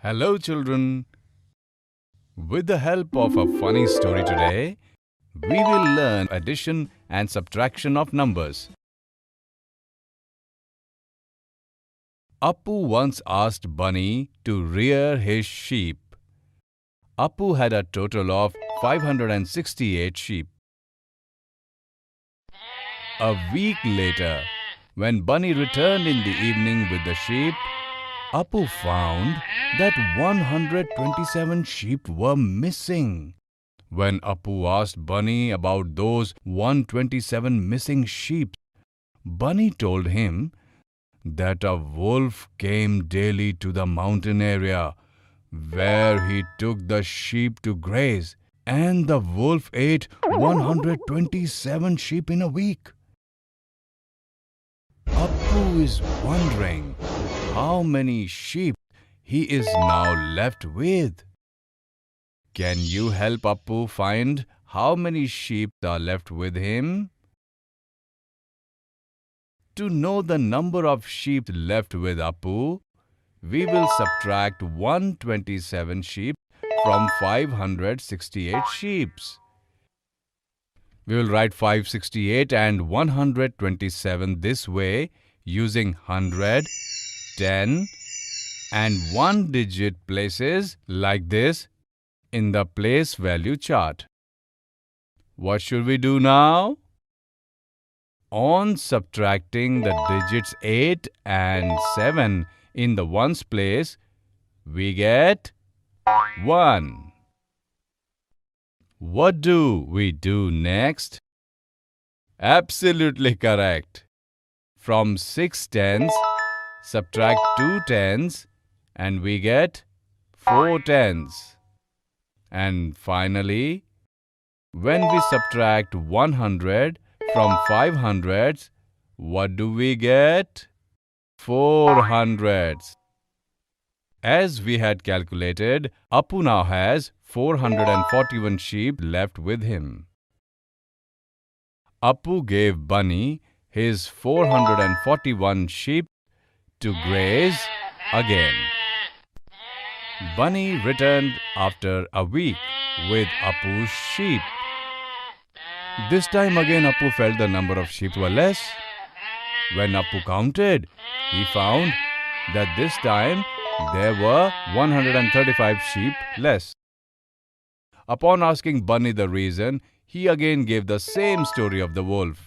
Hello children. With the help of a funny story today, we will learn addition and subtraction of numbers. Appu once asked Bunny to rear his sheep. Appu had a total of 568 sheep. A week later, when Bunny returned in the evening with the sheep, Appu found that 127 sheep were missing. When Appu asked Bunny about those 127 missing sheep, Bunny told him that a wolf came daily to the mountain area where he took the sheep to graze, and the wolf ate 127 sheep in a week. Appu is wondering how many sheep he is now left with. Can you help Appu find how many sheep are left with him? To know the number of sheep left with Appu, we will subtract 127 sheep from 568 sheep. We will write 568 and 127 this way using 100, 10 and 1 digit places like this in the place value chart. What should we do now? On subtracting the digits 8 and 7 in the ones place, we get 1. What do we do next? Absolutely correct. From 6 tens, subtract 2 tens and we get 4 tens. And finally, when we subtract 100 from 500s, what do we get? 400s. As we had calculated, Appu now has 441 sheep left with him. Appu gave Bunny his 441 sheep to graze again. Bunny returned after a week with Appu's sheep. This time again Appu felt the number of sheep were less. When Appu counted, he found that this time there were 135 sheep less. Upon asking Bunny the reason, he again gave the same story of the wolf.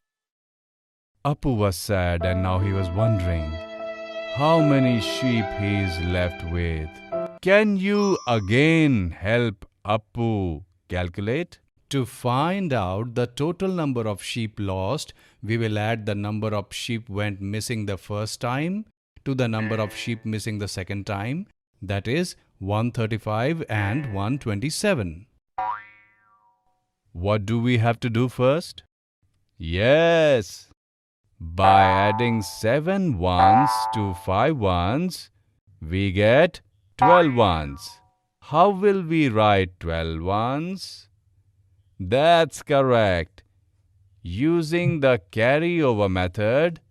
Appu was sad and now he was wondering how many sheep he is left with. Can you again help Appu calculate? To find out the total number of sheep lost, we will add the number of sheep went missing the first time to the number of sheep missing the second time, that is 135 and 127. What do we have to do first? Yes, by adding 7 ones to 5 ones, we get 12 ones. How will we write 12 ones? That's correct. Using the carryover method,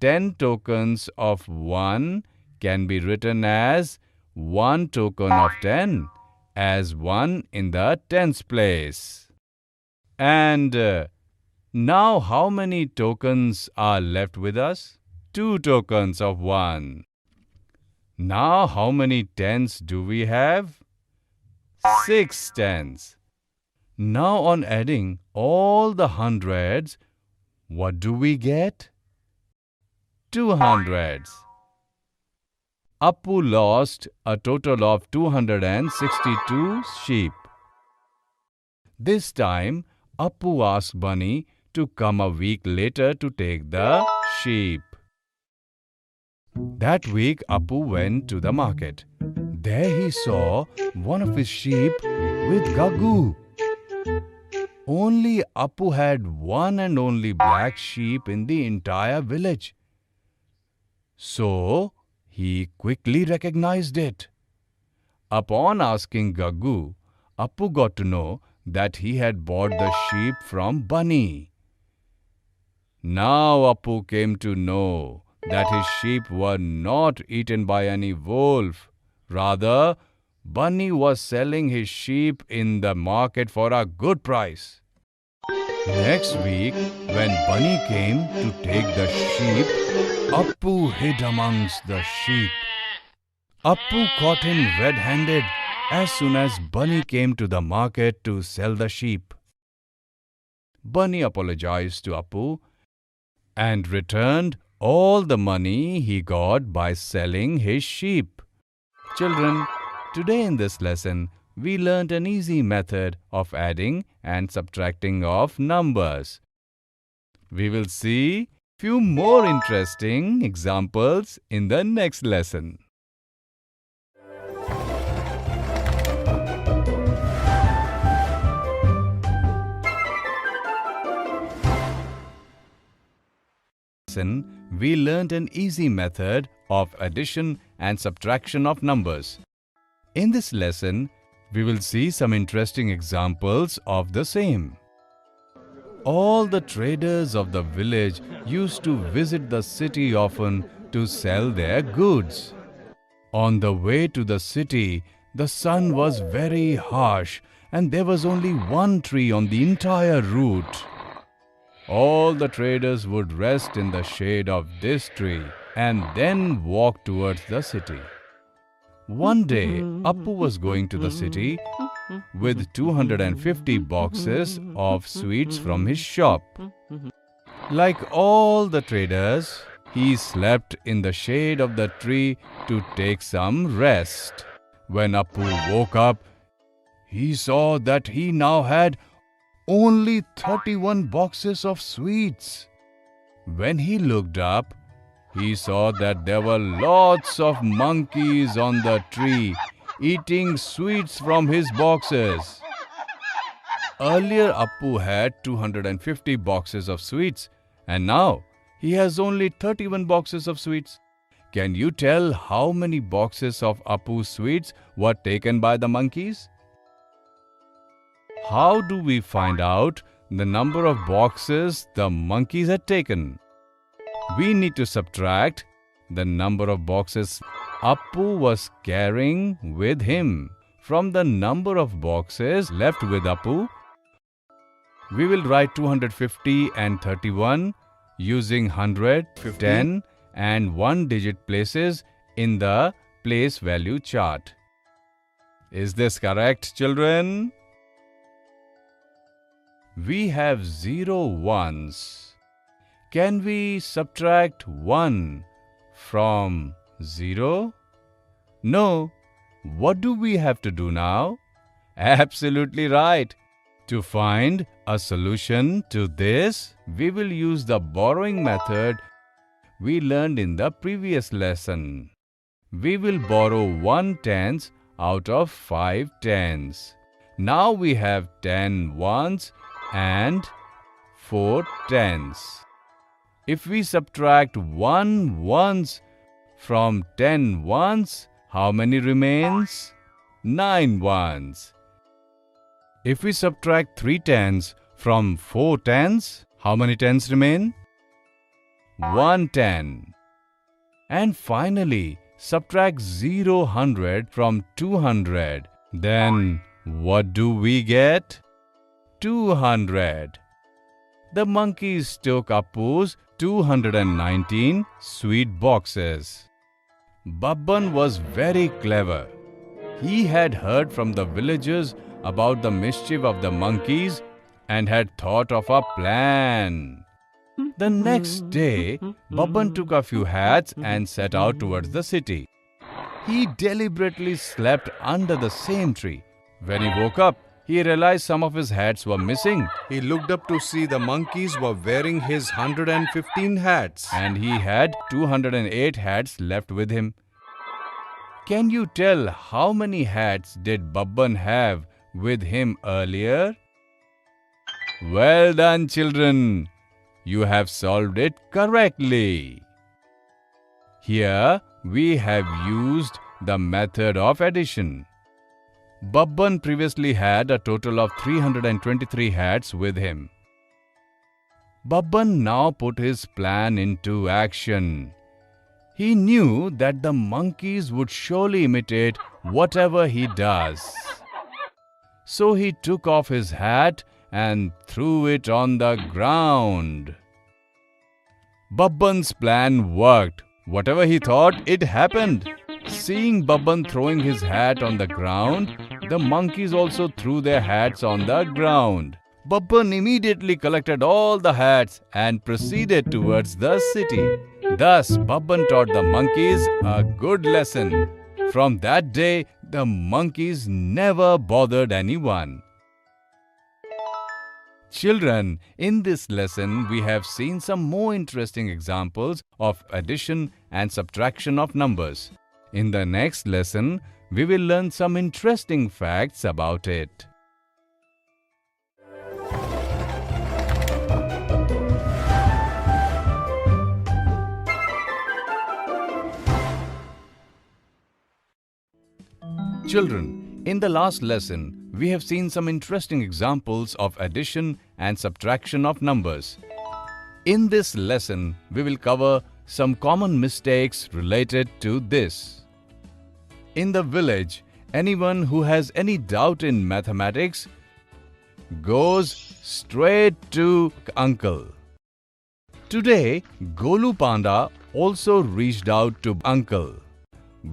10 tokens of 1 can be written as 1 token of 10 as 1 in the tens place. And now how many tokens are left with us? 2 tokens of 1. Now how many tens do we have? 6 tens. Now on adding all the hundreds, what do we get? 200s. Appu lost a total of 262 sheep. This time, Appu asked Bunny to come a week later to take the sheep. That week, Appu went to the market. There he saw one of his sheep with Gagu. Only Appu had one and only black sheep in the entire village. So, he quickly recognized it. Upon asking Gagu, Appu got to know that he had bought the sheep from Bunny. Now Appu came to know that his sheep were not eaten by any wolf, Rather, Bunny was selling his sheep in the market for a good price. Next week, when Bunny came to take the sheep, Appu hid amongst the sheep. Appu caught him red-handed as soon as Bunny came to the market to sell the sheep. Bunny apologized to Appu and returned all the money he got by selling his sheep. Children, today in this lesson, we learned an easy method of adding and subtracting of numbers. We will see few more interesting examples in the next lesson. We learned an easy method of addition and subtraction of numbers. In this lesson, we will see some interesting examples of the same. All the traders of the village used to visit the city often to sell their goods. On the way to the city, the sun was very harsh and there was only one tree on the entire route. All the traders would rest in the shade of this tree and then walk towards the city. One day, Appu was going to the city with 250 boxes of sweets from his shop. Like all the traders, he slept in the shade of the tree to take some rest. When Appu woke up, he saw that he now had only 31 boxes of sweets. When he looked up, he saw that there were lots of monkeys on the tree eating sweets from his boxes. Earlier, Appu had 250 boxes of sweets and now he has only 31 boxes of sweets. Can you tell how many boxes of Appu's sweets were taken by the monkeys? How do we find out the number of boxes the monkeys had taken? We need to subtract the number of boxes Appu was carrying with him from the number of boxes left with Appu. We will write 250 and 31 using 100, 10 and 1 digit places in the place value chart. Is this correct, children? We have 0 ones. Can we subtract 1 from 0? No. What do we have to do now? Absolutely right. To find a solution to this, we will use the borrowing method we learned in the previous lesson. We will borrow 1 tenth out of 5 tenths. Now we have 10 ones and 4 tenths. If we subtract 1 ones from 10 ones, how many remains? 9 ones. If we subtract 3 tenths from 4 tenths, how many tenths remain? 1 tenth. And finally, subtract 0 from 200. Then what do we get? 200. The monkeys took Appu's 219 sweet boxes. Babban was very clever. He had heard from the villagers about the mischief of the monkeys and had thought of a plan. The next day, Babban took a few hats and set out towards the city. He deliberately slept under the same tree. When he woke up, he realized some of his hats were missing. He looked up to see the monkeys were wearing his 115 hats. And he had 208 hats left with him. Can you tell how many hats did Babban have with him earlier? Well done, children. You have solved it correctly. Here we have used the method of addition. Babban previously had a total of 323 hats with him. Babban now put his plan into action. He knew that the monkeys would surely imitate whatever he does. So he took off his hat and threw it on the ground. Babban's plan worked. Whatever he thought, it happened. Seeing Babban throwing his hat on the ground, the monkeys also threw their hats on the ground. Babban immediately collected all the hats and proceeded towards the city. Thus, Babban taught the monkeys a good lesson. From that day, the monkeys never bothered anyone. Children, in this lesson, we have seen some more interesting examples of addition and subtraction of numbers. In the next lesson, we will learn some interesting facts about it. Children, in the last lesson, we have seen some interesting examples of addition and subtraction of numbers. In this lesson, we will cover some common mistakes related to this. In the village, anyone who has any doubt in mathematics goes straight to Uncle. Today, Golu Panda also reached out to Uncle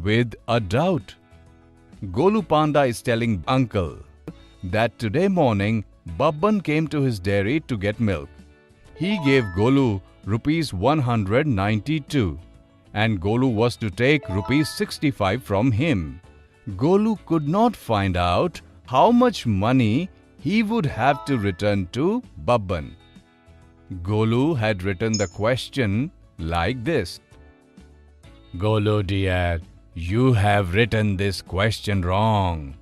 with a doubt. Golu Panda is telling Uncle that today morning Babban came to his dairy to get milk. He gave Golu rupees 192 and Golu was to take rupees 65 from him. Golu could not find out how much money he would have to return to Babban. Golu had written the question like this. Golu dear, you have written this question wrong.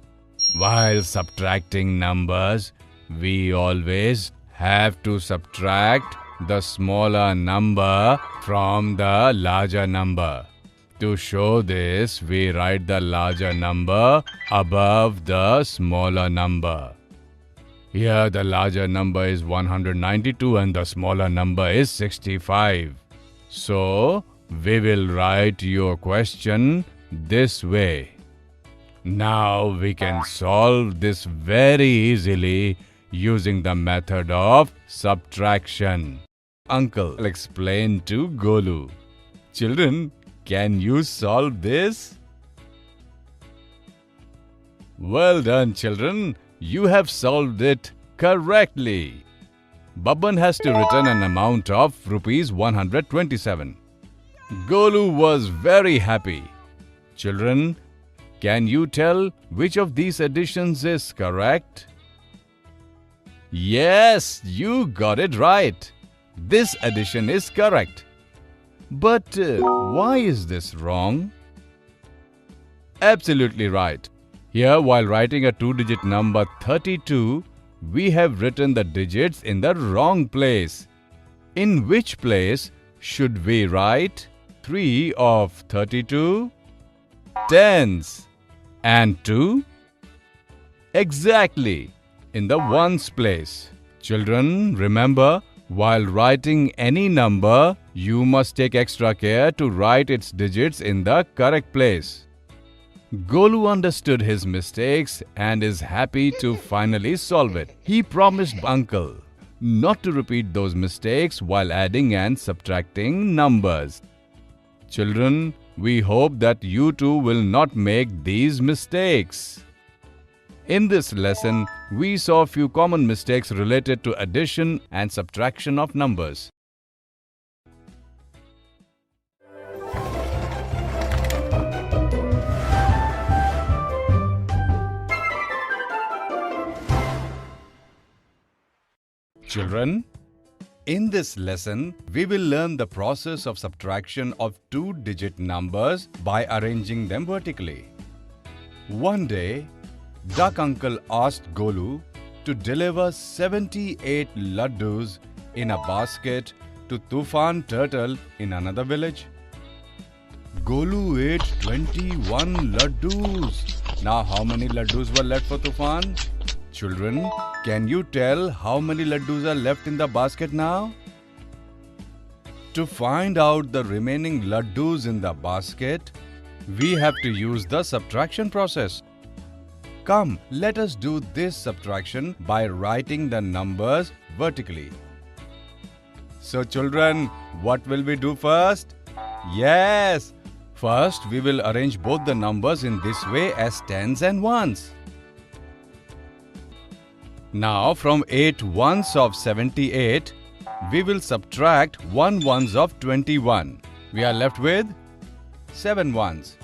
While subtracting numbers, we always have to subtract the smaller number from the larger number. To show this, we write the larger number above the smaller number. Here the larger number is 192 and the smaller number is 65. So, we will write your question this way. Now we can solve this very easily using the method of subtraction. Uncle explained to Golu. Children, can you solve this? Well done, children. You have solved it correctly. Babban has to return an amount of rupees 127. Golu was very happy. Children, can you tell which of these additions is correct? Yes, you got it right. This addition is correct. But why is this wrong? Absolutely right. Here, while writing a two-digit number 32, we have written the digits in the wrong place. In which place should we write 3 of 32? Tens. And 2? Exactly, in the ones place. Children, remember, while writing any number, you must take extra care to write its digits in the correct place. Golu understood his mistakes and is happy to finally solve it. He promised Uncle not to repeat those mistakes while adding and subtracting numbers. Children, we hope that you too will not make these mistakes. In this lesson, we saw a few common mistakes related to addition and subtraction of numbers. Children, in this lesson, we will learn the process of subtraction of two-digit numbers by arranging them vertically. One day, Duck Uncle asked Golu to deliver 78 laddus in a basket to Tufan Turtle in another village. Golu ate 21 laddus. Now, how many laddus were left for Tufan? Children, can you tell how many laddus are left in the basket now? To find out the remaining laddus in the basket, we have to use the subtraction process. Come, let us do this subtraction by writing the numbers vertically. So children, what will we do first? Yes! First, we will arrange both the numbers in this way as tens and ones. Now, from 8 ones of 78, we will subtract 1 ones of 21. We are left with 7 ones.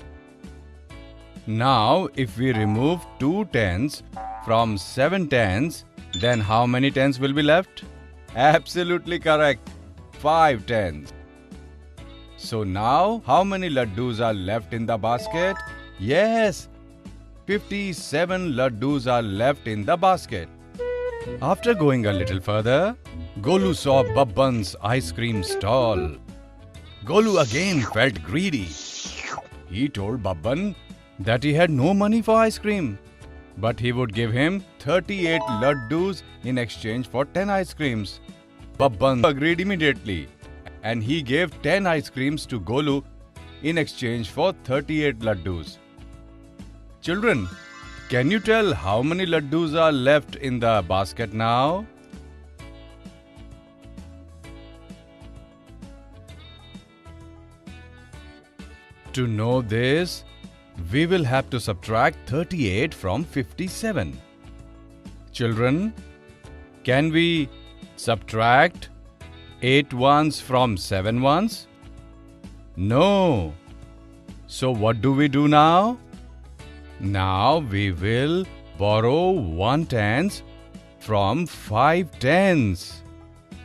Now, if we remove 2 tens from 7 tens, then how many tens will be left? Absolutely correct, 5 tens. So now, how many laddus are left in the basket? Yes, 57 laddus are left in the basket. After going a little further, Golu saw Babban's ice cream stall. Golu again felt greedy. He told Babban that he had no money for ice cream, but he would give him 38 laddus in exchange for 10 ice creams. Babban agreed immediately, and he gave 10 ice creams to Golu in exchange for 38 laddus. Children, can you tell how many laddus are left in the basket now? To know this, we will have to subtract 38 from 57. Children, can we subtract 8 ones from 7 ones? No. So what do we do now? Now we will borrow 1 tens from 5 tens,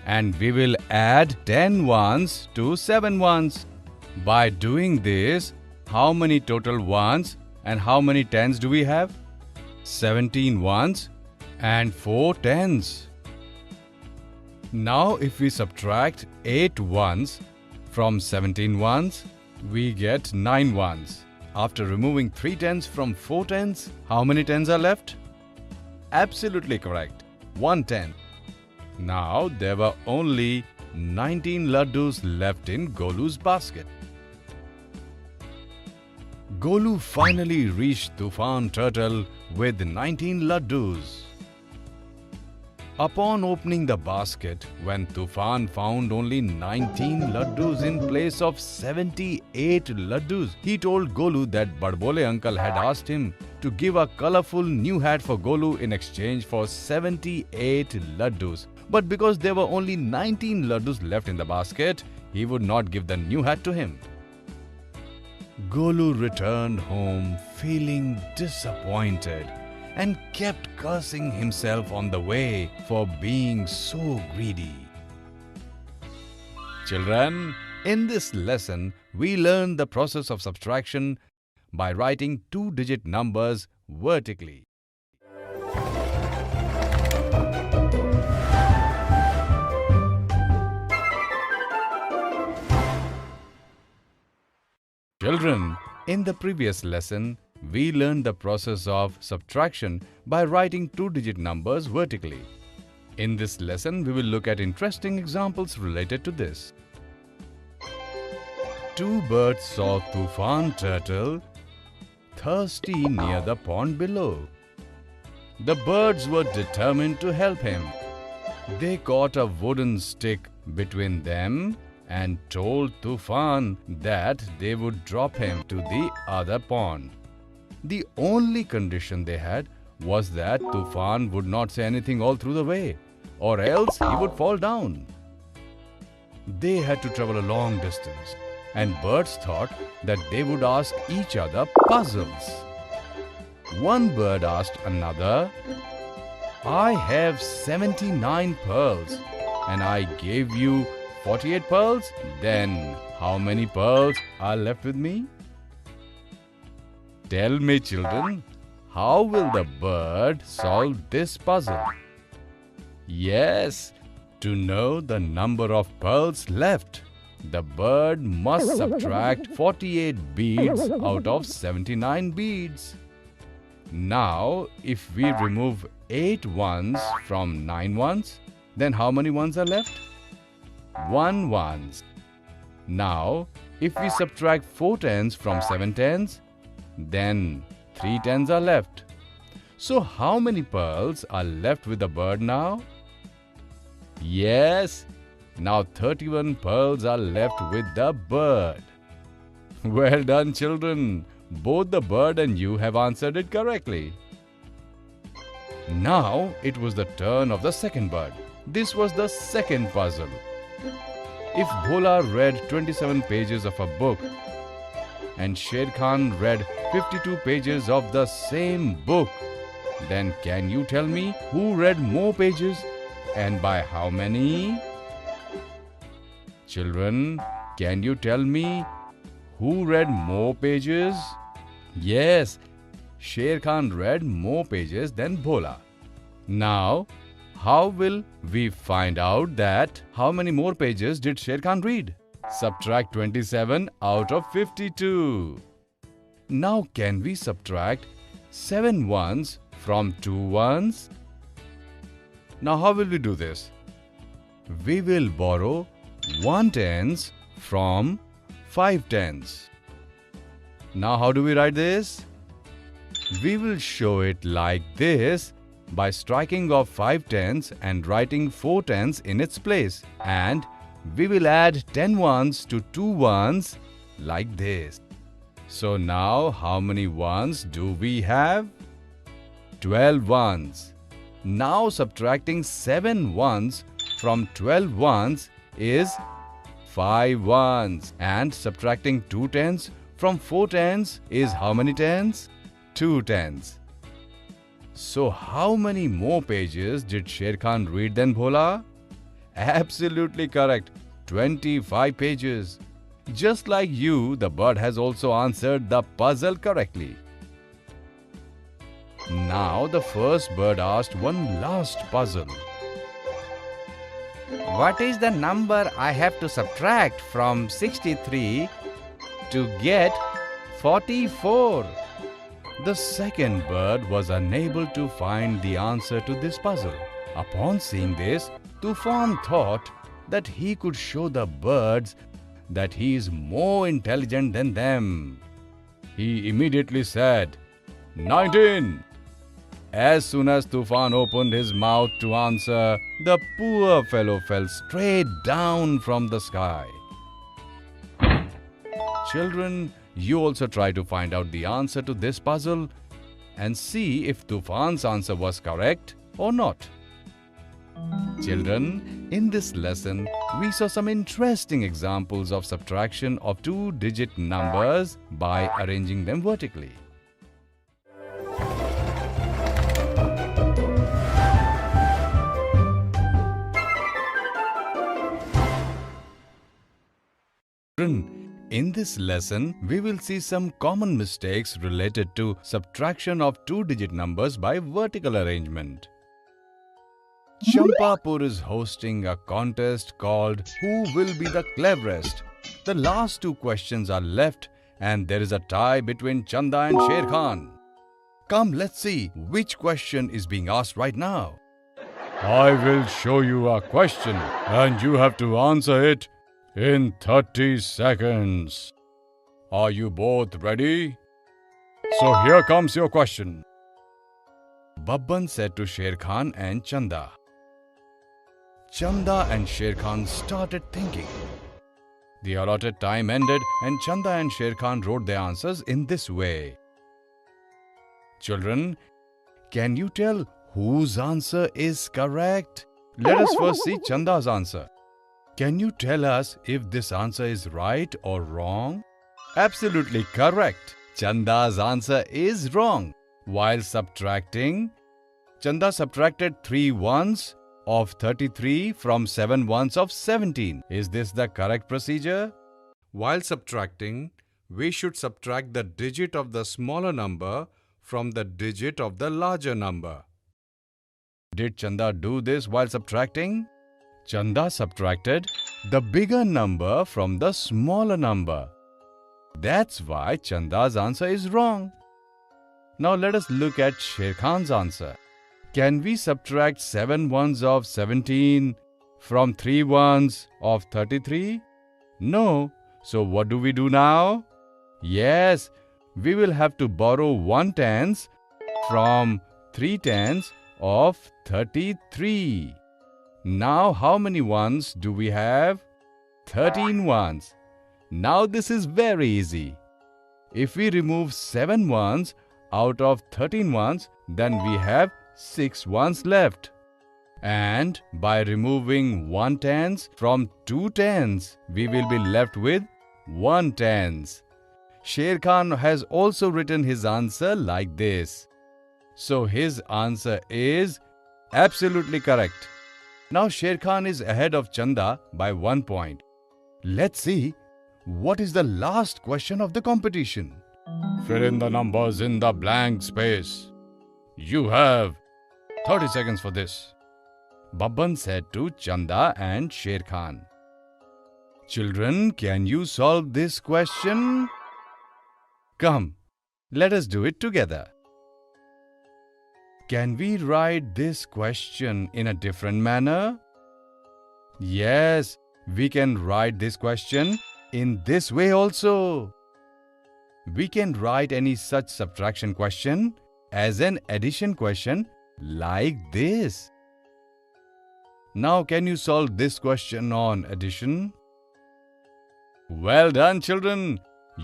and we will add 10 ones to 7 ones. By doing this, how many total ones and how many tens do we have? 17 ones and 4 tens. Now if we subtract 8 ones from 17 ones, we get 9 ones. After removing 3 tens from 4 tens, how many tens are left? Absolutely correct, 1 ten. Now there were only 19 laddus left in Golu's basket. Golu finally reached Tufan Turtle with 19 laddus. Upon opening the basket, when Tufan found only 19 laddus in place of 78 laddus, he told Golu that Badbole uncle had asked him to give a colorful new hat for Golu in exchange for 78 laddus. But because there were only 19 laddus left in the basket, he would not give the new hat to him. Golu returned home feeling disappointed and kept cursing himself on the way for being so greedy. Children, in this lesson, we learn the process of subtraction by writing 2-digit numbers vertically. Children, in the previous lesson, we learned the process of subtraction by writing 2-digit numbers vertically. In this lesson, we will look at interesting examples related to this. 2 birds saw Tufan Turtle thirsty near the pond below. The birds were determined to help him. They caught a wooden stick between them and told Tufan that they would drop him to the other pond. The only condition they had was that Tufan would not say anything all through the way, or else he would fall down. They had to travel a long distance, and birds thought that they would ask each other puzzles. One bird asked another, "I have 79 pearls, and I gave you 48 pearls, then how many pearls are left with me?" Tell me, children, how will the bird solve this puzzle? Yes, to know the number of pearls left, the bird must subtract 48 beads out of 79 beads. Now, if we remove 8 ones from 9 ones, then how many ones are left? 1 ones. Now, if we subtract 4 tens from 7 tens, then 3 tens are left. So how many pearls are left with the bird now? Yes, now 31 pearls are left with the bird. Well done, children. Both the bird and you have answered it correctly. Now it was the turn of the second bird. This was the second puzzle. If Bhola read 27 pages of a book and Sher Khan read 52 pages of the same book, then can you tell me who read more pages and by how many? Children, can you tell me who read more pages? Yes, Sher Khan read more pages than Bhola. Now, how will we find out that how many more pages did Sher Khan read? Subtract 27 out of 52. Now, can we subtract 7 ones from 2 ones? Now, how will we do this? We will borrow 1 tens from 5 tens. Now, how do we write this? We will show it like this by striking off 5 tens and writing 4 tens in its place. And we will add 10 ones to 2 ones like this. So now how many ones do we have? 12 ones. Now subtracting 7 ones from 12 ones is 5 ones. And subtracting 2 tens from 4 tens is how many tens? 2 tens. So how many more pages did Sher Khan read than Bhola? Absolutely correct. 25 pages. Just like you, the bird has also answered the puzzle correctly. Now the first bird asked one last puzzle. What is the number I have to subtract from 63 to get 44? The second bird was unable to find the answer to this puzzle. Upon seeing this, Tufan thought that he could show the birds that he is more intelligent than them. He immediately said, 19. As soon as Tufan opened his mouth to answer, the poor fellow fell straight down from the sky. Children, you also try to find out the answer to this puzzle and see if Tufan's answer was correct or not. Children, in this lesson, we saw some interesting examples of subtraction of 2-digit numbers by arranging them vertically. In this lesson, we will see some common mistakes related to subtraction of 2-digit numbers by vertical arrangement. Champapur is hosting a contest called Who Will Be the Cleverest? The last 2 questions are left and there is a tie between Chanda and Sher Khan. Come, let's see which question is being asked right now. I will show you a question and you have to answer it in 30 seconds. Are you both ready? So here comes your question. Babban said to Sher Khan and Chanda. Chanda and Sher Khan started thinking. The allotted time ended and Chanda and Sher Khan wrote their answers in this way. Children, can you tell whose answer is correct? Let us first see Chanda's answer. Can you tell us if this answer is right or wrong? Absolutely correct. Chanda's answer is wrong. While subtracting, Chanda subtracted 3 ones of 33 from 7 ones of 17. Is this the correct procedure? While subtracting, we should subtract the digit of the smaller number from the digit of the larger number. Did Chanda do this while subtracting? Chanda subtracted the bigger number from the smaller number. That's why Chanda's answer is wrong. Now let us look at Sher Khan's answer. Can we subtract 7 ones of 17 from 3 ones of 33? No. So what do we do now? Yes, we will have to borrow 1/10 from 3/10 of 33. Now how many ones do we have? 13 ones. Now this is very easy. If we remove 7 ones out of 13 ones, then we have 6 ones left. And by removing 1/10 from 2/10, we will be left with 1/10. Sher Khan has also written his answer like this. So his answer is absolutely correct. Now Sher Khan is ahead of Chanda by 1 point. Let's see what is the last question of the competition. Fill in the numbers in the blank space. You have 30 seconds for this, Babban said to Chanda and Sher Khan. Children, can you solve this question? Come, let us do it together. Can we write this question in a different manner? Yes, we can write this question in this way also. We can write any such subtraction question as an addition question like this. Now, can you solve this question on addition? Well done, children.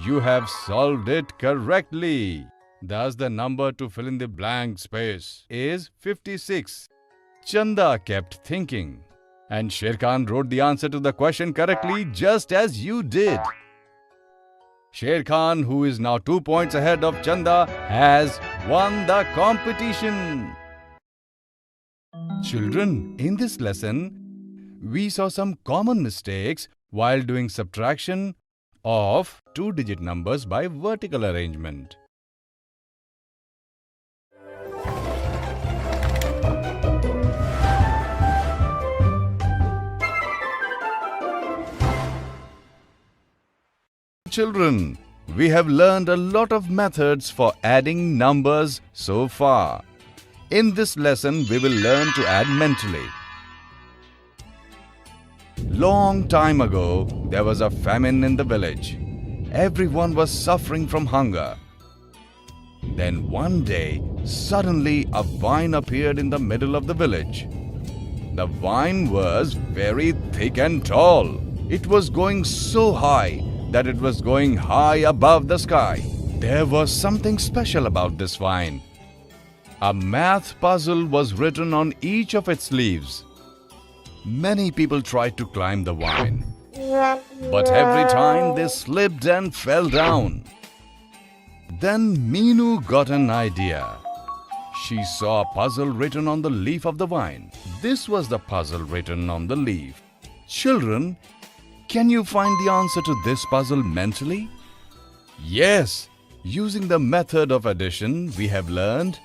You have solved it correctly. Thus, the number to fill in the blank space is 56. Chanda kept thinking, and Sher Khan wrote the answer to the question correctly just as you did. Sher Khan, who is now 2 points ahead of Chanda, has won the competition. Children, in this lesson, we saw some common mistakes while doing subtraction of 2-digit numbers by vertical arrangement. Children, we have learned a lot of methods for adding numbers so far. In this lesson, we will learn to add mentally. Long time ago, there was a famine in the village. Everyone was suffering from hunger. Then one day, suddenly a vine appeared in the middle of the village. The vine was very thick and tall. It was going so high that it was going high above the sky. There was something special about this vine. A math puzzle was written on each of its leaves. Many people tried to climb the vine, but every time they slipped and fell down. Then Meenu got an idea. She saw a puzzle written on the leaf of the vine. This was the puzzle written on the leaf. Children, can you find the answer to this puzzle mentally? Yes, using the method of addition we have learned,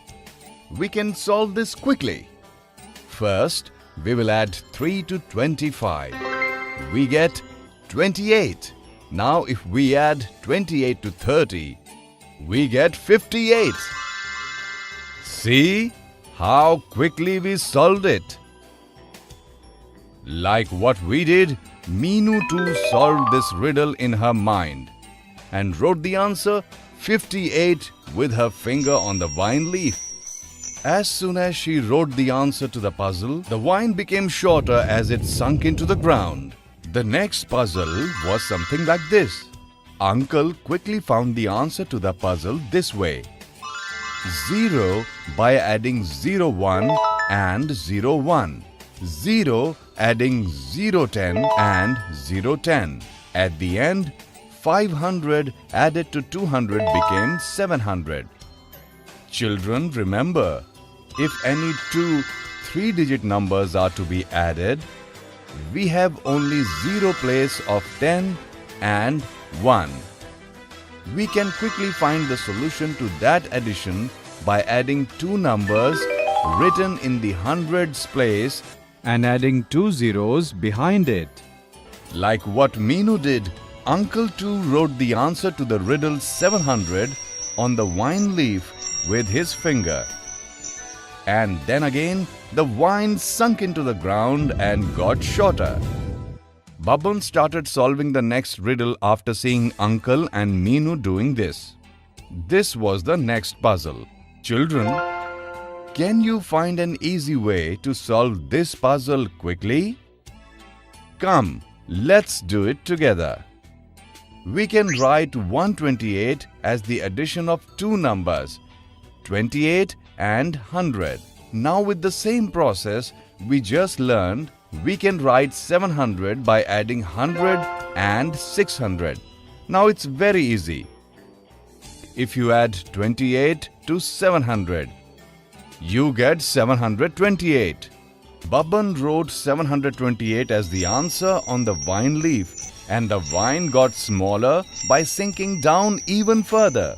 we can solve this quickly. First, we will add 3 to 25. We get 28. Now if we add 28 to 30, we get 58. See how quickly we solved it. Like what we did, Meenu too solved this riddle in her mind and wrote the answer 58 with her finger on the vine leaf. As soon as she wrote the answer to the puzzle, the vine became shorter as it sunk into the ground. The next puzzle was something like this. Uncle quickly found the answer to the puzzle this way. 0 by adding 01 and 01. 0 adding 010 and 010. At the end, 500 added to 200 became 700. Children, remember, if any two 3-digit numbers are to be added, we have only 0 place of 10 and 1. We can quickly find the solution to that addition by adding 2 numbers written in the hundreds place and adding 2 zeros behind it. Like what Meenu did, Uncle too wrote the answer to the riddle 700 on the vine leaf with his finger. And then again, the vine sunk into the ground and got shorter. Babban started solving the next riddle after seeing Uncle and Meenu doing this. This was the next puzzle. Children, can you find an easy way to solve this puzzle quickly? Come, let's do it together. We can write 128 as the addition of two numbers, 28 and 100. Now with the same process we just learned, we can write 700 by adding 100 and 600. Now it's very easy. If you add 28 to 700, you get 728. Babban wrote 728 as the answer on the vine leaf, and the vine got smaller by sinking down even further.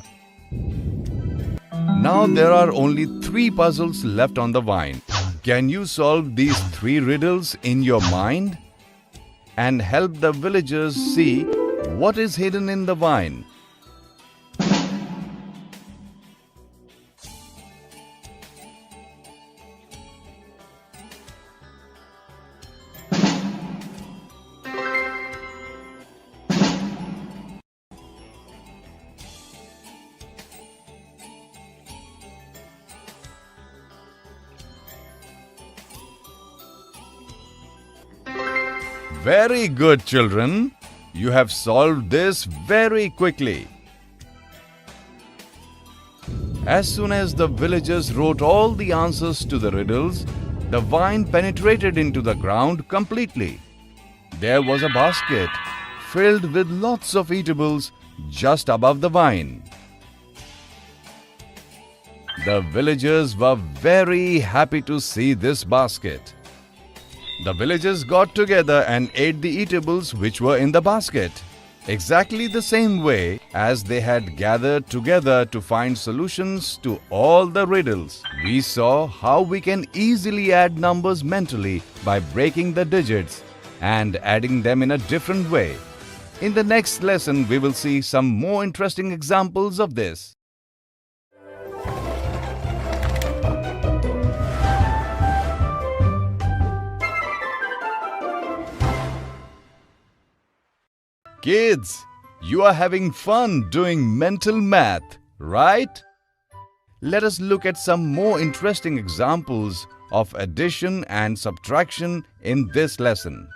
Now there are only 3 puzzles left on the vine. Can you solve these 3 riddles in your mind and help the villagers see what is hidden in the vine? Very good, children. You have solved this very quickly. As soon as the villagers wrote all the answers to the riddles, the vine penetrated into the ground completely. There was a basket filled with lots of eatables just above the vine. The villagers were very happy to see this basket. The villagers got together and ate the eatables which were in the basket, exactly the same way as they had gathered together to find solutions to all the riddles. We saw how we can easily add numbers mentally by breaking the digits and adding them in a different way. In the next lesson, we will see some more interesting examples of this. Kids, you are having fun doing mental math, right? Let us look at some more interesting examples of addition and subtraction in this lesson.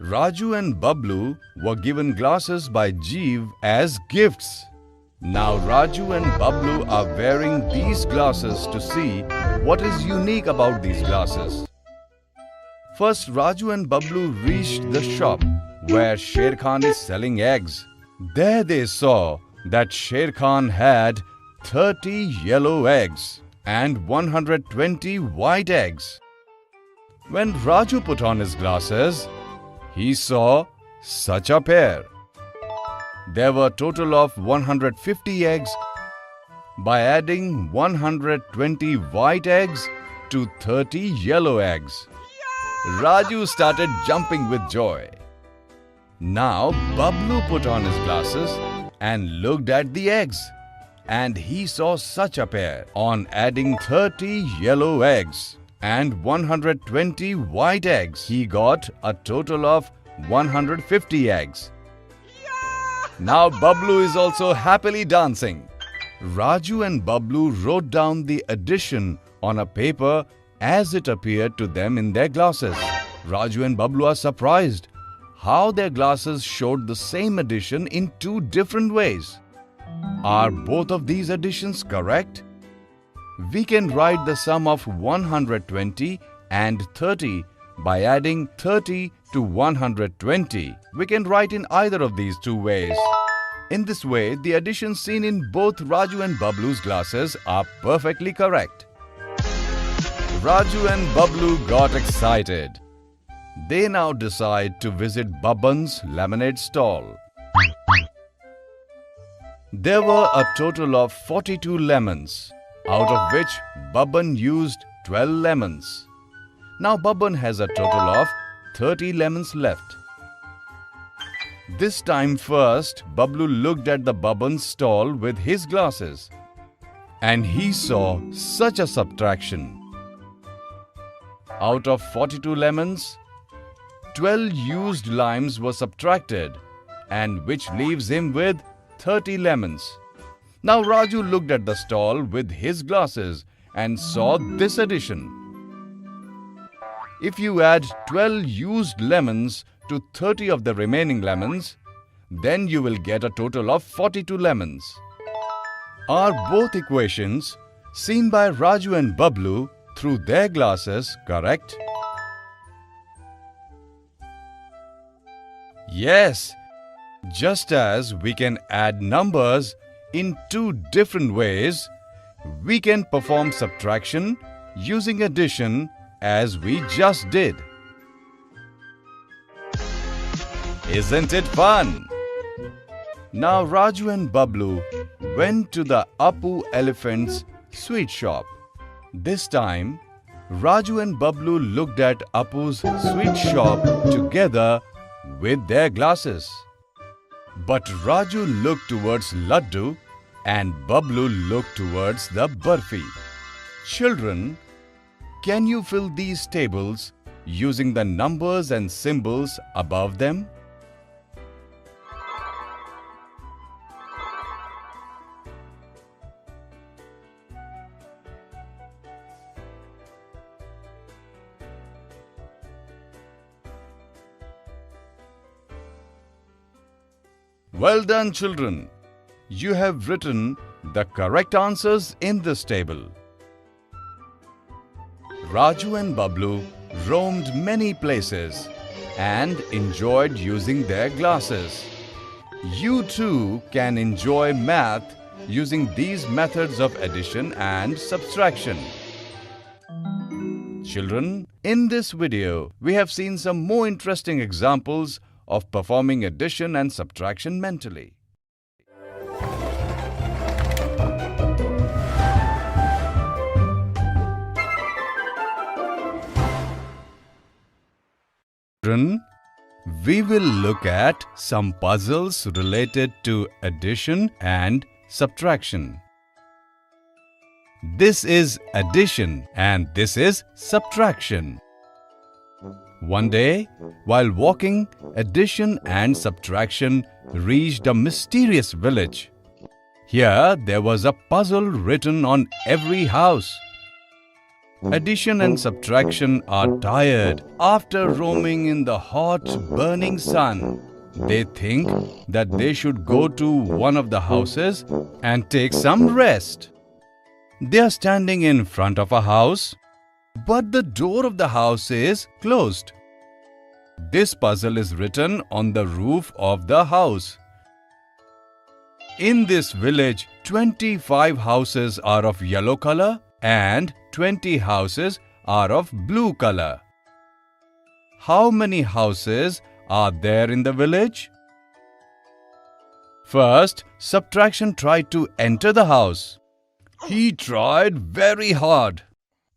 Raju and Bablu were given glasses by Jeev as gifts. Now Raju and Bablu are wearing these glasses to see what is unique about these glasses. First, Raju and Bablu reached the shop where Sher Khan is selling eggs. There they saw that Sher Khan had 30 yellow eggs and 120 white eggs. When Raju put on his glasses, he saw such a pair. There were a total of 150 eggs. By adding 120 white eggs to 30 yellow eggs, Raju started jumping with joy. Now Bablu put on his glasses and looked at the eggs, and he saw such a pair. On adding 30 yellow eggs and 120 white eggs, he got a total of 150 eggs. Now Bablu is also happily dancing. Raju and Bablu wrote down the addition on a paper as it appeared to them in their glasses. Raju and Bablu are surprised how their glasses showed the same addition in 2 different ways. Are both of these additions correct? We can write the sum of 120 and 30 by adding 30 to 120. We can write in either of these 2 ways. In this way, the additions seen in both Raju and Bablu's glasses are perfectly correct. Raju and Bablu got excited. They now decide to visit Babban's lemonade stall. There were a total of 42 lemons, out of which Babban used 12 lemons. Now Babban has a total of 30 lemons left. This time first, Bablu looked at the Babban's stall with his glasses, and he saw such a subtraction. Out of 42 lemons, 12 used limes were subtracted, and which leaves him with 30 lemons. Now Raju looked at the stall with his glasses and saw this addition. If you add 12 used lemons to 30 of the remaining lemons, then you will get a total of 42 lemons. Are both equations seen by Raju and Bablu through their glasses correct? Yes, just as we can add numbers in two different ways, we can perform subtraction using addition as we just did. Isn't it fun? Now Raju and Bablu went to the Appu elephant's sweet shop. This time, Raju and Bablu looked at Appu's sweet shop together with their glasses. But Raju looked towards Laddu and Bablu looked towards the Barfi. Children, can you fill these tables using the numbers and symbols above them? Well done, children. You have written the correct answers in this table. Raju and Bablu roamed many places and enjoyed using their glasses. You too can enjoy math using these methods of addition and subtraction. Children, in this video, we have seen some more interesting examples of performing addition and subtraction mentally. Children, we will look at some puzzles related to addition and subtraction. This is addition and this is subtraction. One day, while walking, addition and subtraction reached a mysterious village. Here, there was a puzzle written on every house. Addition and subtraction are tired after roaming in the hot, burning sun. They think that they should go to one of the houses and take some rest. They are standing in front of a house, but the door of the house is closed. This puzzle is written on the roof of the house. In this village, 25 houses are of yellow color and 20 houses are of blue color. How many houses are there in the village? First, subtraction tried to enter the house. He tried very hard,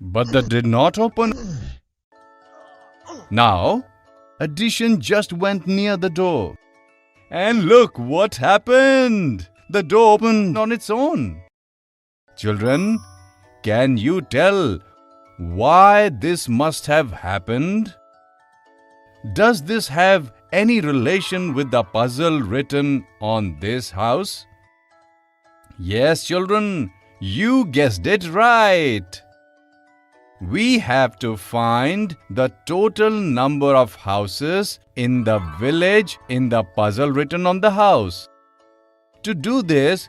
but that did not open. Now, addition just went near the door. And look what happened! The door opened on its own. Children, can you tell why this must have happened? Does this have any relation with the puzzle written on this house? Yes, children, you guessed it right. We have to find the total number of houses in the village in the puzzle written on the house. To do this,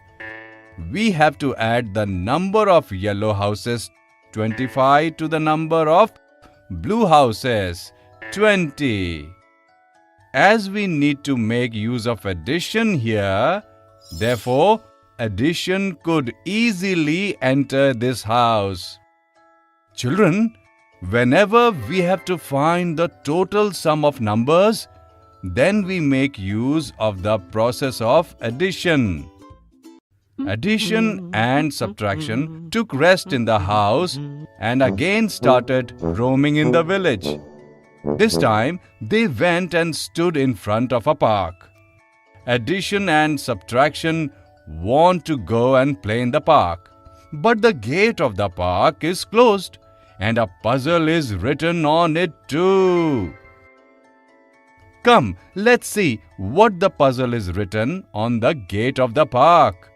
we have to add the number of yellow houses 25 to the number of blue houses 20. As we need to make use of addition here, therefore, addition could easily enter this house. Children, whenever we have to find the total sum of numbers, then we make use of the process of addition. Addition and subtraction took rest in the house and again started roaming in the village. This time, they went and stood in front of a park. Addition and subtraction want to go and play in the park, but the gate of the park is closed and a puzzle is written on it too. Come, let's see what the puzzle is written on the gate of the park.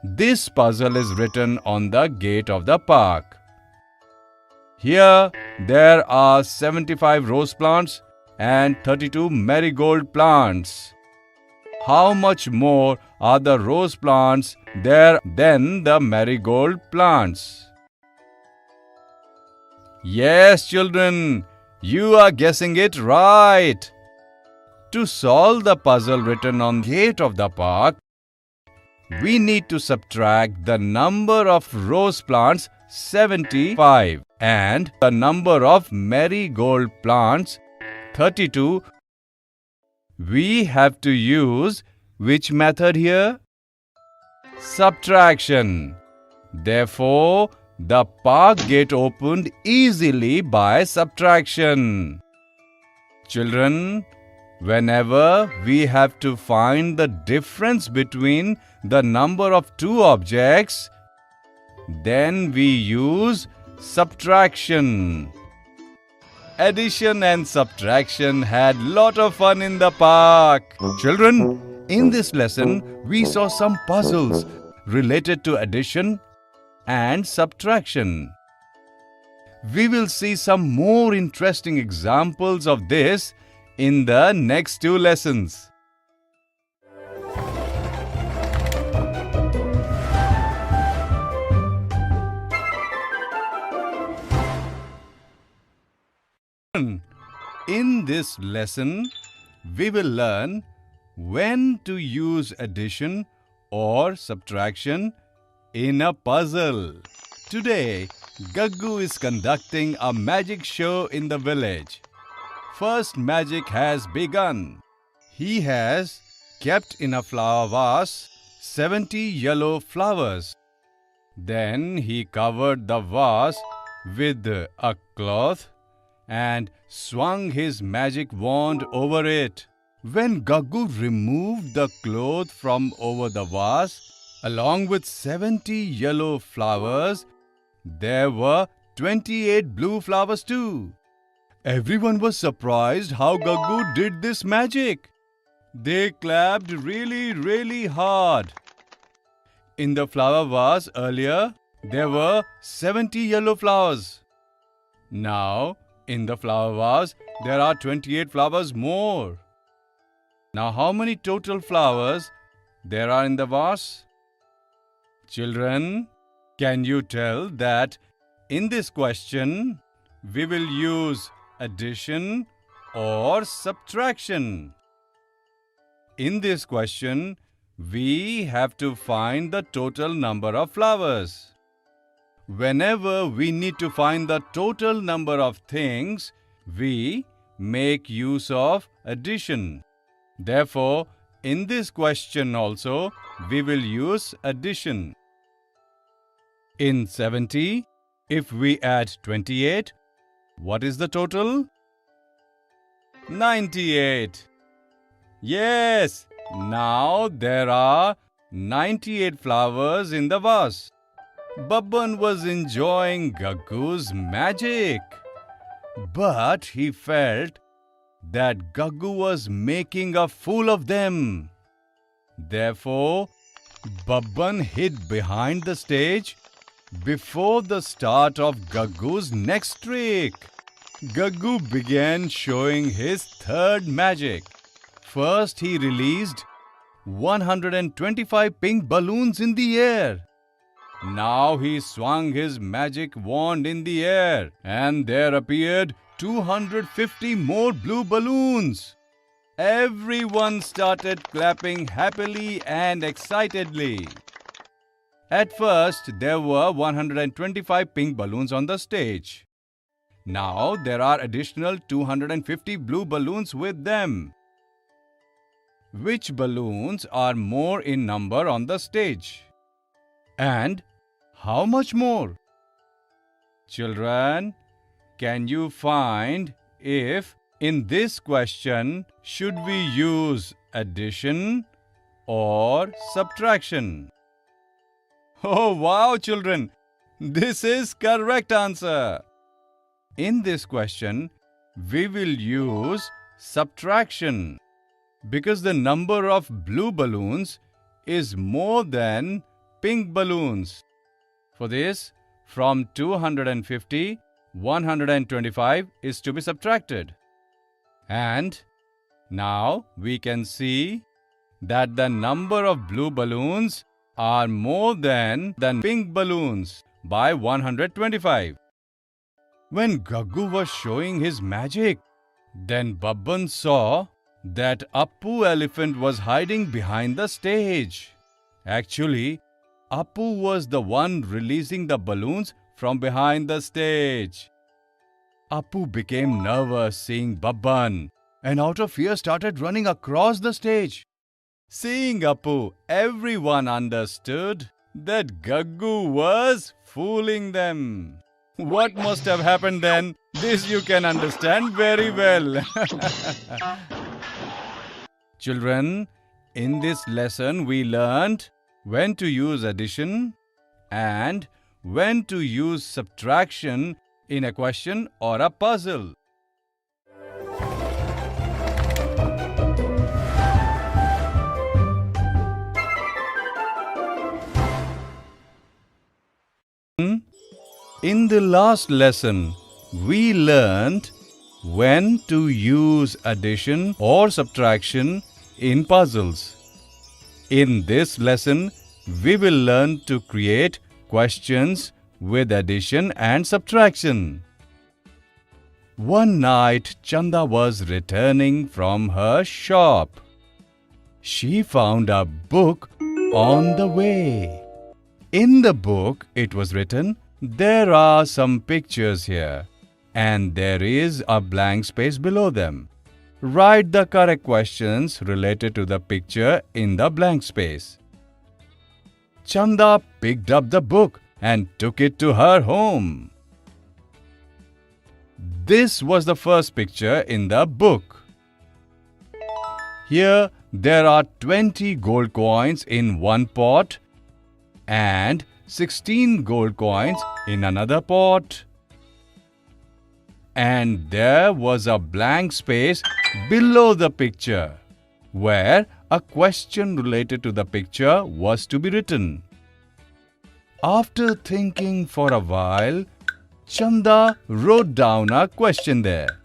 This puzzle is written on the gate of the park. Here, there are 75 rose plants and 32 marigold plants. How much more are the rose plants there than the marigold plants? Yes, children, you are guessing it right. To solve the puzzle written on the gate of the park, we need to subtract the number of rose plants 75 and the number of marigold plants 32. We have to use which method here? Subtraction. Therefore, the park gate opened easily by subtraction. Children, whenever we have to find the difference between the number of two objects, then we use subtraction. Addition and subtraction had lot of fun in the park. Children, in this lesson, we saw some puzzles related to addition and subtraction. We will see some more interesting examples of this in the next two lessons. In this lesson, we will learn when to use addition or subtraction in a puzzle. Today, Gaggu is conducting a magic show in the village. First magic has begun. He has kept in a flower vase 70 yellow flowers. Then he covered the vase with a cloth and swung his magic wand over it. When Gaggu removed the cloth from over the vase, along with 70 yellow flowers, there were 28 blue flowers too. Everyone was surprised how Gaggu did this magic. They clapped really hard. In the flower vase earlier, there were 70 yellow flowers. Now, in the flower vase, there are 28 flowers more. Now, how many total flowers there are in the vase? Children, can you tell that in this question, we will use addition or subtraction? In this question, we have to find the total number of flowers. Whenever we need to find the total number of things, we make use of addition. Therefore, in this question also, we will use addition. In 70, if we add 28, what is the total? 98. Yes, now there are 98 flowers in the vase. Babban was enjoying Gaggu's magic, but he felt that Gaggu was making a fool of them. Therefore, Babban hid behind the stage before the start of Gaggu's next trick. Gaggu began showing his third magic. First, he released 125 pink balloons in the air. Now he swung his magic wand in the air, and there appeared 250 more blue balloons. Everyone started clapping happily and excitedly. At first, there were 125 pink balloons on the stage. Now there are additional 250 blue balloons with them. Which balloons are more in number on the stage? And how much more? Children, can you find if in this question should we use addition or subtraction? Oh wow, children! This is correct answer. In this question, we will use subtraction, because the number of blue balloons is more than pink balloons. For this, from 250, 125 is to be subtracted. And now we can see that the number of blue balloons are more than pink balloons by 125. When Gaggu was showing his magic, then Babban saw that Appu elephant was hiding behind the stage. Actually, Appu was the one releasing the balloons from behind the stage. Appu became nervous seeing Babban and out of fear started running across the stage. Seeing Appu, everyone understood that Gaggu was fooling them. What must have happened then? This you can understand very well. Children, in this lesson we learned when to use addition and when to use subtraction in a question or a puzzle. In the last lesson, we learned when to use addition or subtraction in puzzles. In this lesson, we will learn to create questions with addition and subtraction. One night, Chanda was returning from her shop. She found a book on the way. In the book, it was written, "There are some pictures here, and there is a blank space below them. Write the correct questions related to the picture in the blank space." Chanda picked up the book and took it to her home. This was the first picture in the book. Here, there are 20 gold coins in one pot and 16 gold coins in another pot. And there was a blank space below the picture where a question related to the picture was to be written. After thinking for a while, Chanda wrote down a question there.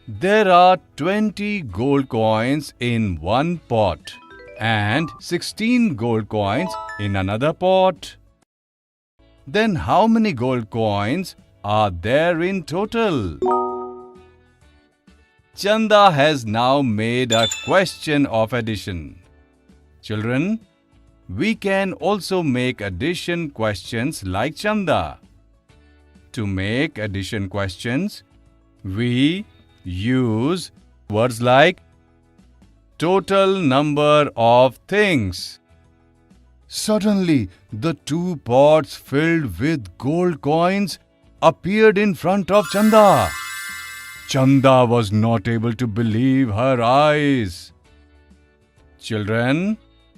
There are 20 gold coins in one pot and 16 gold coins in another pot. Then how many gold coins are there in total? Chanda has now made a question of addition. Children, we can also make addition questions like Chanda. To make addition questions, we use words like total number of things. Suddenly, the two pots filled with gold coins appeared in front of Chanda. Chanda was not able to believe her eyes. Children,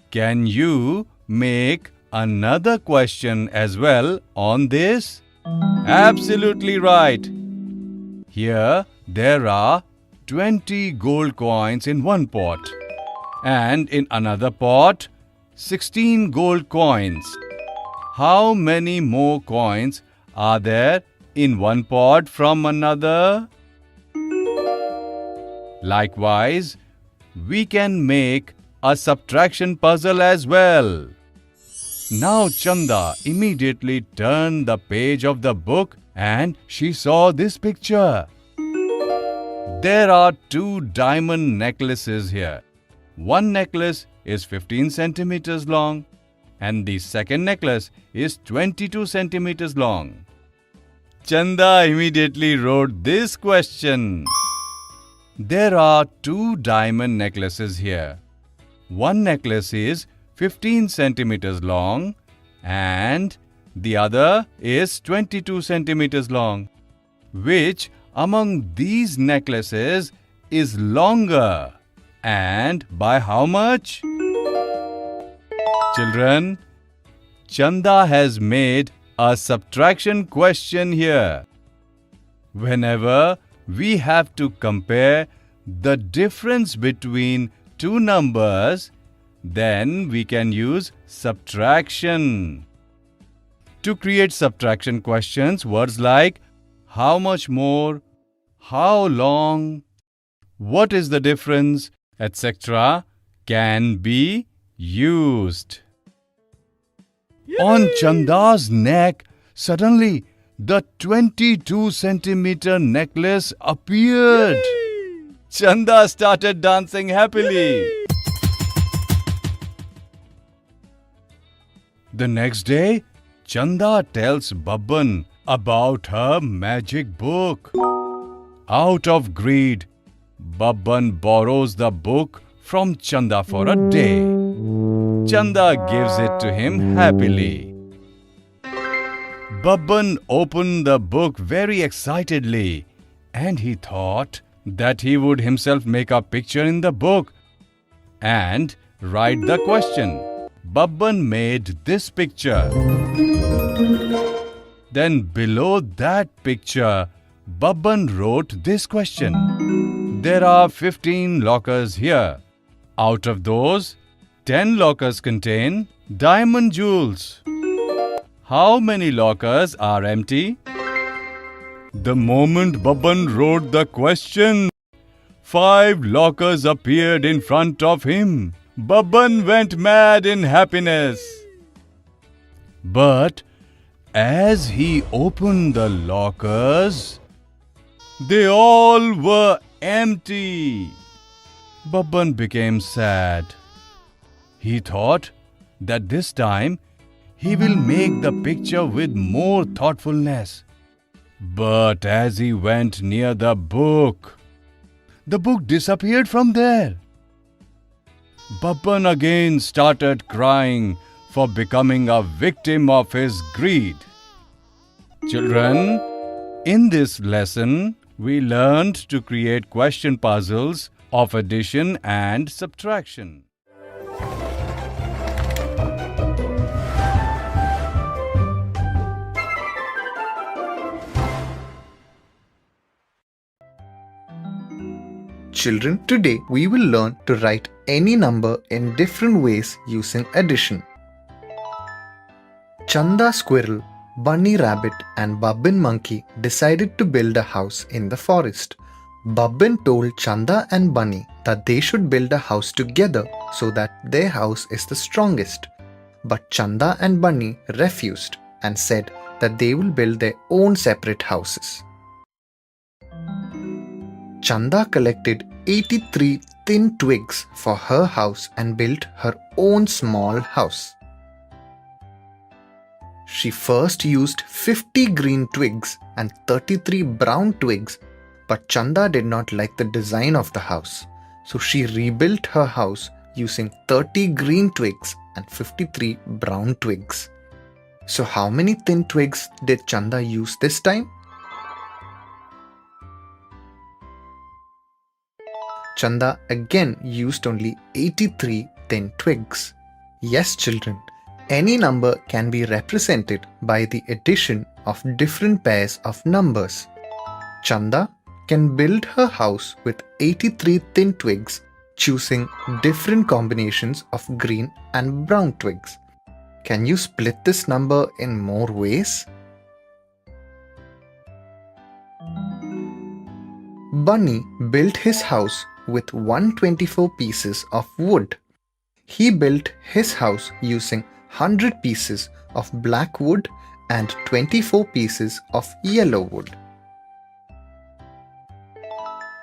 can you make another question as well on this? Absolutely right. Here, there are 20 gold coins in one pot and in another pot 16 gold coins. How many more coins are there in one pot from another? Likewise, we can make a subtraction puzzle as well. Now Chanda immediately turned the page of the book and she saw this picture. There are two diamond necklaces here. One necklace is 15 centimeters long and the second necklace is 22 centimeters long. Chanda immediately wrote this question. There are two diamond necklaces here. One necklace is 15 centimeters long and the other is 22 centimeters long. Which among these necklaces is longer and by how much? Children, Chanda has made a subtraction question here. Whenever we have to compare the difference between two numbers, then we can use subtraction. To create subtraction questions, words like how much more, how long, what is the difference, etc. can be used. On Chanda's neck, suddenly the 22-centimeter necklace appeared. Chanda started dancing happily. The next day, Chanda tells Babban about her magic book. Out of greed, Babban borrows the book from Chanda for a day. Chanda gives it to him happily. Babban opened the book very excitedly, and he thought that he would himself make a picture in the book and write the question. Babban made this picture. Then below that picture, Babban wrote this question. There are 15 lockers here. Out of those, 10 lockers contain diamond jewels. How many lockers are empty? The moment Babban wrote the question, 5 lockers appeared in front of him. Babban went mad in happiness. But as he opened the lockers, they all were empty. Babban became sad. He thought that this time he will make the picture with more thoughtfulness. But as he went near the book disappeared from there. Babban again started crying for becoming a victim of his greed. Children, in this lesson, we learned to create question puzzles of addition and subtraction. Children, today we will learn to write any number in different ways using addition. Chanda squirrel, Bunny rabbit and Babban monkey decided to build a house in the forest. Babban told Chanda and Bunny that they should build a house together so that their house is the strongest. But Chanda and Bunny refused and said that they will build their own separate houses. Chanda collected 83 thin twigs for her house and built her own small house. She first used 50 green twigs and 33 brown twigs, but Chanda did not like the design of the house, so she rebuilt her house using 30 green twigs and 53 brown twigs. So how many thin twigs did Chanda use this time? Chanda again used only 83 thin twigs. Yes, children, any number can be represented by the addition of different pairs of numbers. Chanda can build her house with 83 thin twigs, choosing different combinations of green and brown twigs. Can you split this number in more ways? Bunny built his house with 124 pieces of wood. He built his house using 100 pieces of black wood and 24 pieces of yellow wood.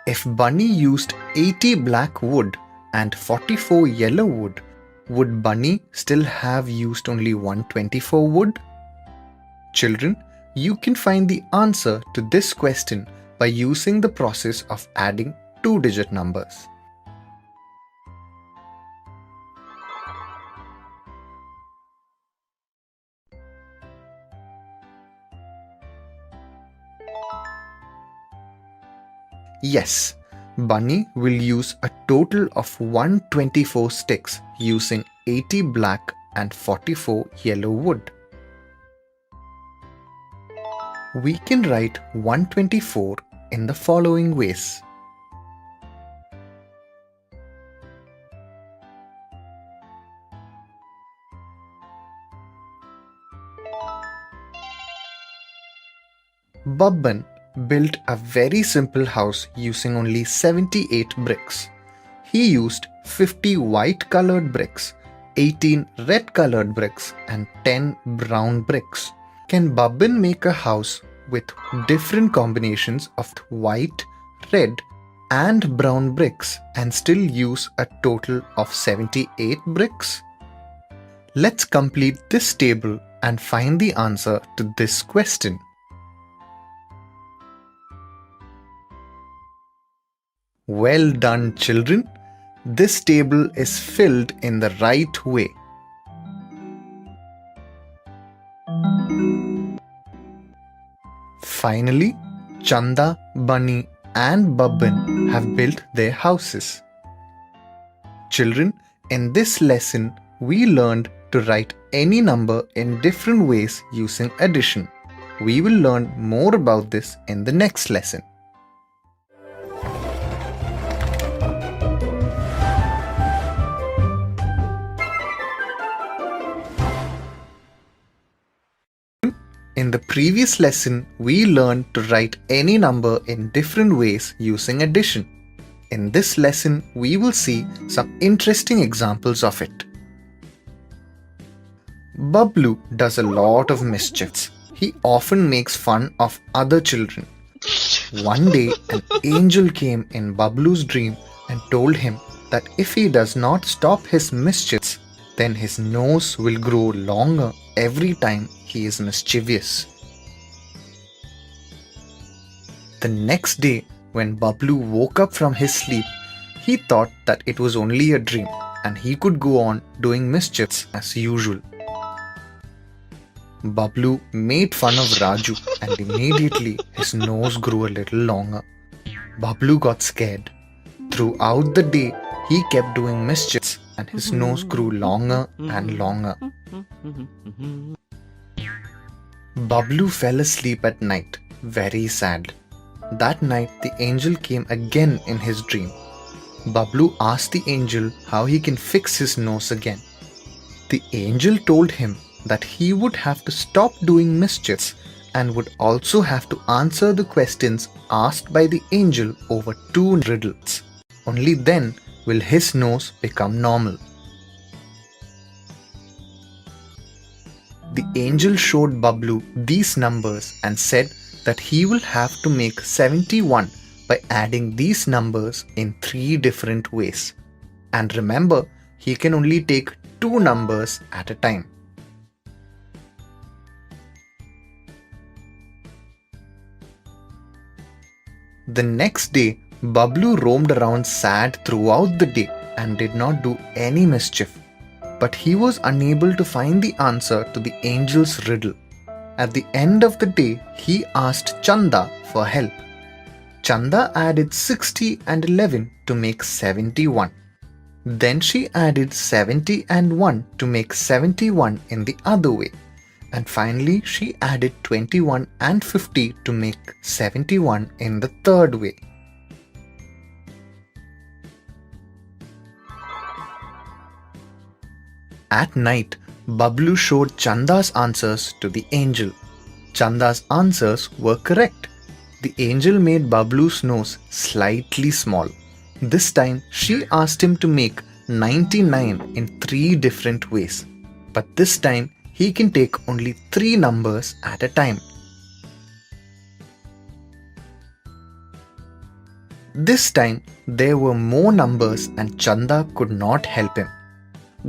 If Bunny used 80 black wood and 44 yellow wood, would Bunny still have used only 124 wood? Children, you can find the answer to this question by using the process of adding two-digit numbers. Yes, Bunny will use a total of 124 sticks using 80 black and 44 yellow wood. We can write 124 in the following ways. Babban built a very simple house using only 78 bricks. He used 50 white colored bricks, 18 red colored bricks and 10 brown bricks. Can Babban make a house with different combinations of white, red and brown bricks and still use a total of 78 bricks? Let's complete this table and find the answer to this question. Well done, children. This table is filled in the right way. Finally, Chanda, Bunny and Babban have built their houses. Children, in this lesson, we learned to write any number in different ways using addition. We will learn more about this in the next lesson. In the previous lesson, we learned to write any number in different ways using addition. In this lesson, we will see some interesting examples of it. Bablu does a lot of mischiefs. He often makes fun of other children. One day, an angel came in Bablu's dream and told him that if he does not stop his mischiefs, then his nose will grow longer every time he is mischievous. The next day, when Bablu woke up from his sleep, he thought that it was only a dream and he could go on doing mischiefs as usual. Bablu made fun of Raju and immediately his nose grew a little longer. Bablu got scared. Throughout the day, he kept doing mischiefs and his nose grew longer and longer. Bablu fell asleep at night, very sad. That night, the angel came again in his dream. Bablu asked the angel how he can fix his nose again. The angel told him that he would have to stop doing mischiefs and would also have to answer the questions asked by the angel over 2 riddles. Only then will his nose become normal. The angel showed Bablu these numbers and said that he will have to make 71 by adding these numbers in 3 different ways. And remember, he can only take 2 numbers at a time. The next day, Bablu roamed around sad throughout the day and did not do any mischief. But he was unable to find the answer to the angel's riddle. At the end of the day, he asked Chanda for help. Chanda added 60 and 11 to make 71. Then she added 70 and 1 to make 71 in the other way. And finally, she added 21 and 50 to make 71 in the third way. At night, Bablu showed Chanda's answers to the angel. Chanda's answers were correct. The angel made Bablu's nose slightly small. This time, she asked him to make 99 in 3 different ways. But this time, he can take only 3 numbers at a time. This time, there were more numbers and Chanda could not help him.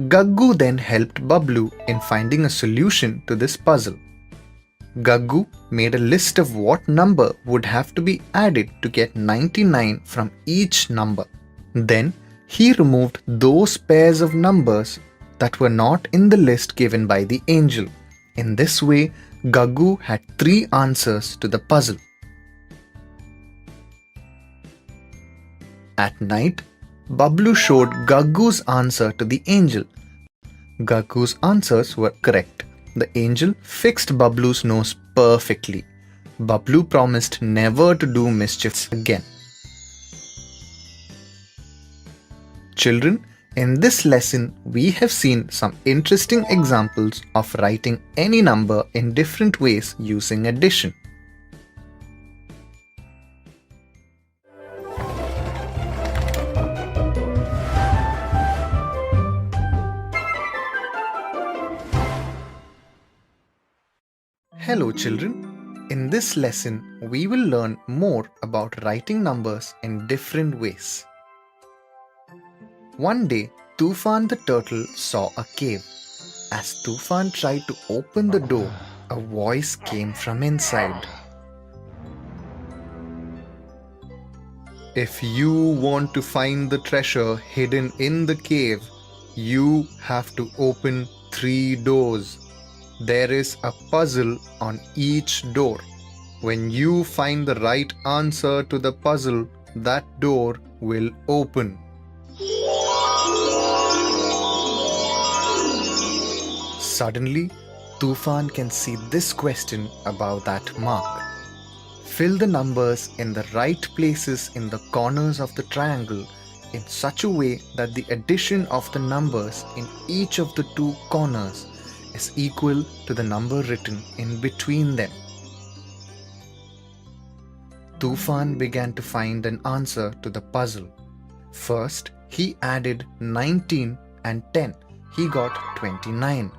Gaggu then helped Bablu in finding a solution to this puzzle. Gaggu made a list of what number would have to be added to get 99 from each number. Then he removed those pairs of numbers that were not in the list given by the angel. In this way, Gaggu had 3 answers to the puzzle. At night, Bablu showed Gaggu's answer to the angel. Gaggu's answers were correct. The angel fixed Bablu's nose perfectly. Bablu promised never to do mischiefs again. Children, In this lesson, we have seen some interesting examples of writing any number in different ways using addition. Hello children. In this lesson, we will learn more about writing numbers in different ways. One day, Tufan the turtle saw a cave. As Tufan tried to open the door, a voice came from inside. If you want to find the treasure hidden in the cave, you have to open 3 doors. There is a puzzle on each door. When you find the right answer to the puzzle, that door will open. Suddenly, Tufan can see this question above that mark. Fill the numbers in the right places in the corners of the triangle in such a way that the addition of the numbers in each of the 2 corners is equal to the number written in between them. Tufan began to find an answer to the puzzle. First, he added 19 and 10. He got 29.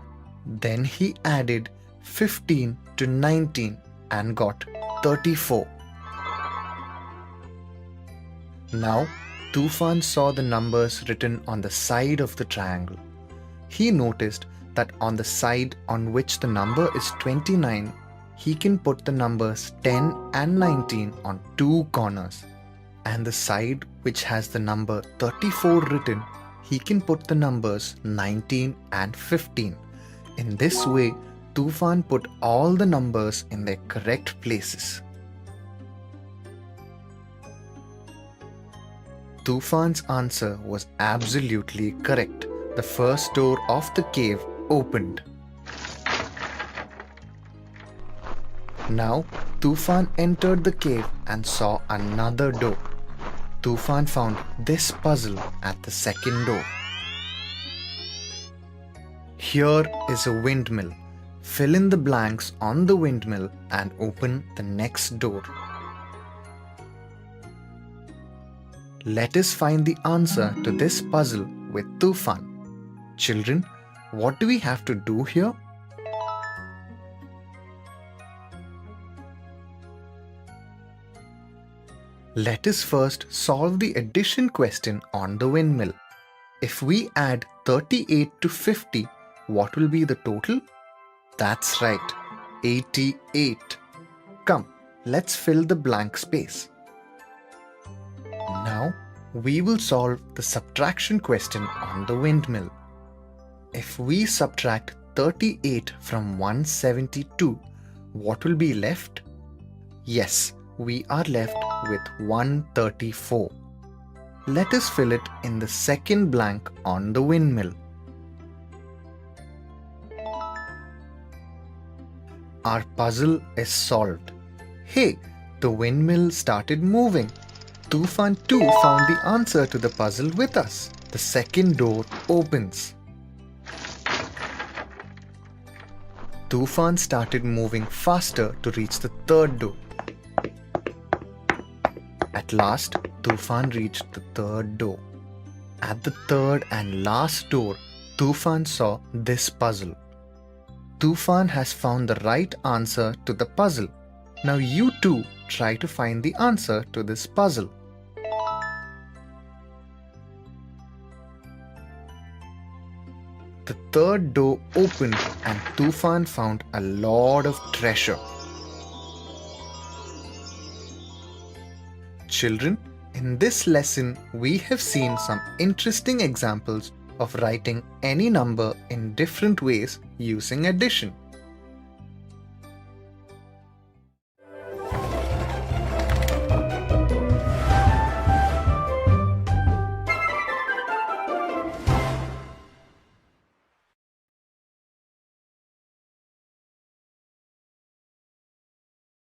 Then he added 15 to 19 and got 34. Now, Tufan saw the numbers written on the side of the triangle. He noticed that on the side on which the number is 29, he can put the numbers 10 and 19 on 2 corners. And the side which has the number 34 written, he can put the numbers 19 and 15. In this way, Tufan put all the numbers in their correct places. Tufan's answer was absolutely correct. The first door of the cave opened. Now, Tufan entered the cave and saw another door. Tufan found this puzzle at the second door. Here is a windmill. Fill in the blanks on the windmill and open the next door. Let us find the answer to this puzzle with Tufan. Children, what do we have to do here? Let us first solve the addition question on the windmill. If we add 38 to 50, what will be the total? That's right, 88. Come, let's fill the blank space. Now, we will solve the subtraction question on the windmill. If we subtract 38 from 172, what will be left? Yes, we are left with 134. Let us fill it in the second blank on the windmill. Our puzzle is solved. Hey, the windmill started moving. Tufan too found the answer to the puzzle with us. The second door opens. Tufan started moving faster to reach the third door. At last, Tufan reached the third door. At the third and last door, Tufan saw this puzzle. Tufan has found the right answer to the puzzle. Now you too try to find the answer to this puzzle. The third door opened and Tufan found a lot of treasure. Children, in this lesson, we have seen some interesting examples of writing any number in different ways using addition.